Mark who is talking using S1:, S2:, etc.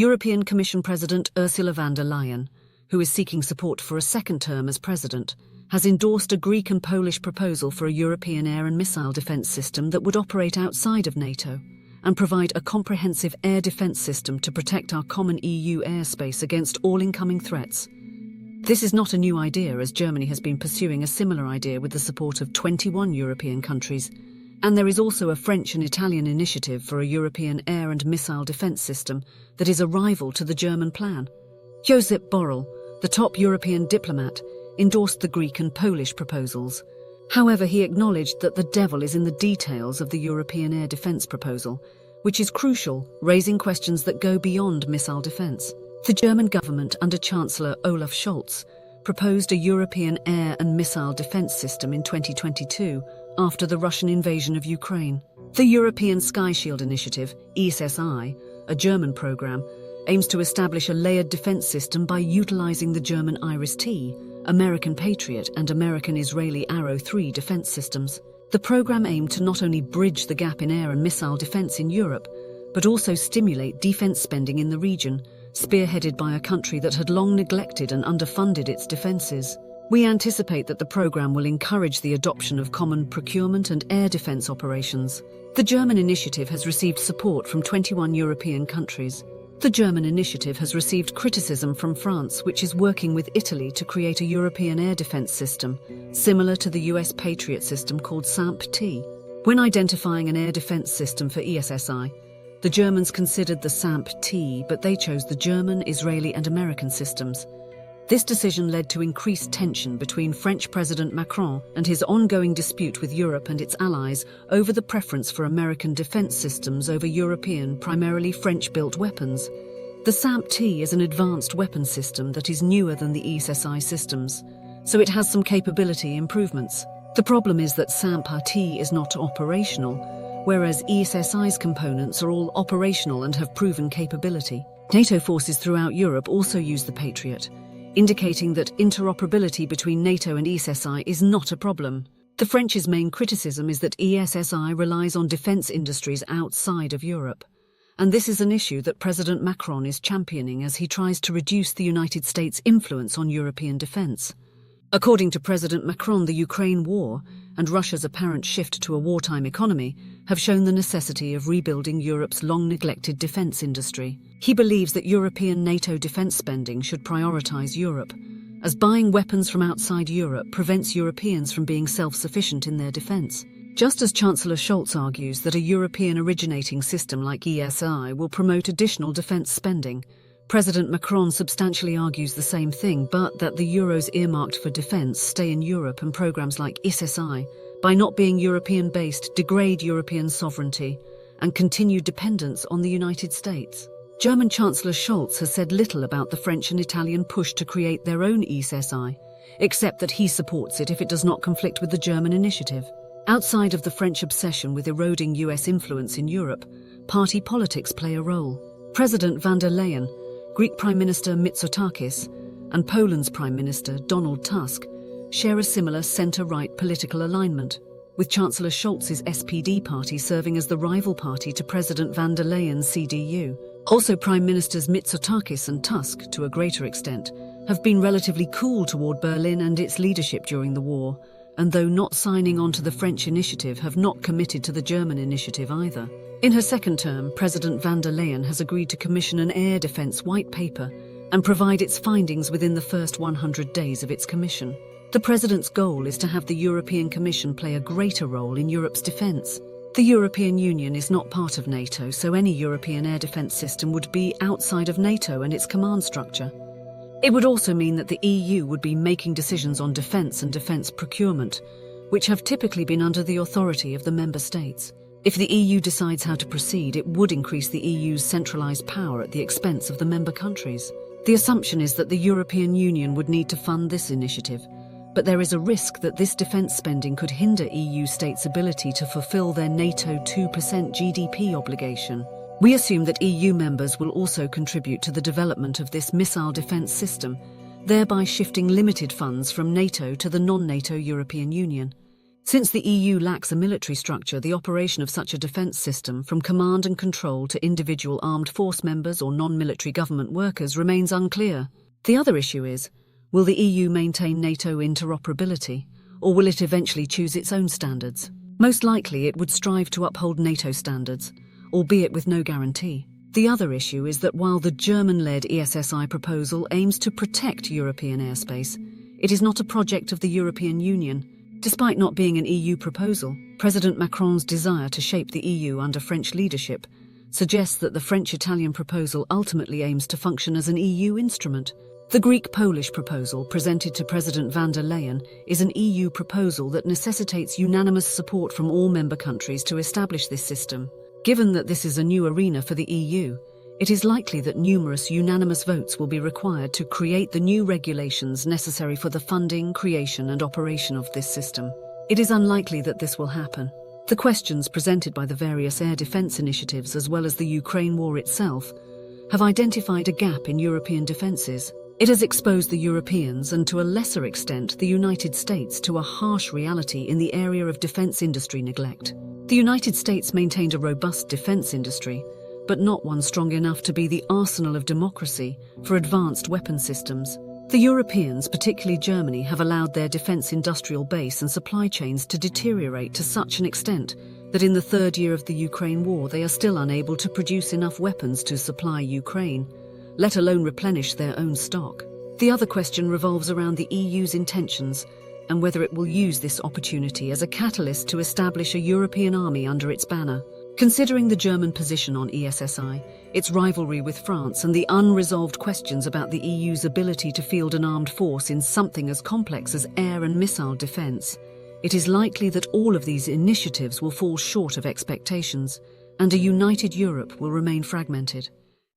S1: European Commission President Ursula von der Leyen, who is seeking support for a second term as president, has endorsed a Greek and Polish proposal for a European air and missile defence system that would operate outside of NATO and provide a comprehensive air defence system to protect our common EU airspace against all incoming threats. This is not a new idea, as Germany has been pursuing a similar idea with the support of 21 European countries, and there is also a French and Italian initiative for a European air and missile defence system that is a rival to the German plan. Josep Borrell, the top European diplomat, endorsed the Greek and Polish proposals. However, he acknowledged that the devil is in the details of the European air defence proposal, which is crucial, raising questions that go beyond missile defence. The German government, under Chancellor Olaf Scholz, proposed a European air and missile defence system in 2022 after the Russian invasion of Ukraine. The European Sky Shield Initiative, ESSI, a German programme, aims to establish a layered defence system by utilising the German IRIS-T, American Patriot and American-Israeli Arrow 3 defence systems. The programme aimed to not only bridge the gap in air and missile defence in Europe, but also stimulate defence spending in the region, spearheaded by a country that had long neglected and underfunded its defences. We anticipate that the programme will encourage the adoption of common procurement and air defence operations. The German initiative has received support from 21 European countries. The German initiative has received criticism from France, which is working with Italy to create a European air defence system, similar to the US Patriot system called SAMP-T. When identifying an air defence system for ESSI, the Germans considered the SAMP-T, but they chose the German, Israeli and American systems. This decision led to increased tension between French President Macron and his ongoing dispute with Europe and its allies over the preference for American defence systems over European, primarily French-built weapons. The SAMP-T is an advanced weapon system that is newer than the ESSI systems, so it has some capability improvements. The problem is that SAMP-T is not operational, whereas ESSI's components are all operational and have proven capability. NATO forces throughout Europe also use the Patriot, indicating that interoperability between NATO and ESSI is not a problem. The French's main criticism is that ESSI relies on defence industries outside of Europe, and this is an issue that President Macron is championing as he tries to reduce the United States' influence on European defence. According to President Macron, the Ukraine war and Russia's apparent shift to a wartime economy have shown the necessity of rebuilding Europe's long-neglected defence industry. He believes that European NATO defence spending should prioritise Europe, as buying weapons from outside Europe prevents Europeans from being self-sufficient in their defence. Just as Chancellor Scholz argues that a European originating system like ESI will promote additional defence spending, President Macron substantially argues the same thing, but that the euros earmarked for defence stay in Europe, and programmes like ESSI, by not being European-based, degrade European sovereignty and continued dependence on the United States. German Chancellor Scholz has said little about the French and Italian push to create their own ESSI, except that he supports it if it does not conflict with the German initiative. Outside of the French obsession with eroding US influence in Europe, party politics play a role. President von der Leyen, Greek Prime Minister Mitsotakis, and Poland's Prime Minister Donald Tusk share a similar centre-right political alignment, with Chancellor Scholz's SPD party serving as the rival party to President von der Leyen's CDU. Also, Prime Ministers Mitsotakis and Tusk, to a greater extent, have been relatively cool toward Berlin and its leadership during the war, and though not signing on to the French initiative, have not committed to the German initiative either. In her second term, President von der Leyen has agreed to commission an air defence white paper and provide its findings within the first 100 days of its commission. The President's goal is to have the European Commission play a greater role in Europe's defence. The European Union is not part of NATO, so any European air defence system would be outside of NATO and its command structure. It would also mean that the EU would be making decisions on defence and defence procurement, which have typically been under the authority of the member states. If the EU decides how to proceed, it would increase the EU's centralised power at the expense of the member countries. The assumption is that the European Union would need to fund this initiative, but there is a risk that this defence spending could hinder EU states' ability to fulfil their NATO 2% GDP obligation. We assume that EU members will also contribute to the development of this missile defence system, thereby shifting limited funds from NATO to the non-NATO European Union. Since the EU lacks a military structure, the operation of such a defence system, from command and control to individual armed force members or non-military government workers, remains unclear. The other issue is, will the EU maintain NATO interoperability, or will it eventually choose its own standards? Most likely it would strive to uphold NATO standards, albeit with no guarantee. The other issue is that while the German-led ESSI proposal aims to protect European airspace, it is not a project of the European Union. Despite not being an EU proposal, President Macron's desire to shape the EU under French leadership suggests that the French-Italian proposal ultimately aims to function as an EU instrument. The Greek-Polish proposal presented to President van der Leyen is an EU proposal that necessitates unanimous support from all member countries to establish this system. Given that this is a new arena for the EU, it is likely that numerous unanimous votes will be required to create the new regulations necessary for the funding, creation and operation of this system. It is unlikely that this will happen. The questions presented by the various air defence initiatives as well as the Ukraine war itself have identified a gap in European defences. It has exposed the Europeans and to a lesser extent the United States to a harsh reality in the area of defence industry neglect. The United States maintained a robust defence industry, but not one strong enough to be the arsenal of democracy for advanced weapon systems. The Europeans, particularly Germany, have allowed their defence industrial base and supply chains to deteriorate to such an extent that in the third year of the Ukraine war they are still unable to produce enough weapons to supply Ukraine, let alone replenish their own stock. The other question revolves around the EU's intentions and whether it will use this opportunity as a catalyst to establish a European army under its banner. Considering the German position on ESSI, its rivalry with France and the unresolved questions about the EU's ability to field an armed force in something as complex as air and missile defence, it is likely that all of these initiatives will fall short of expectations, and a united Europe will remain fragmented.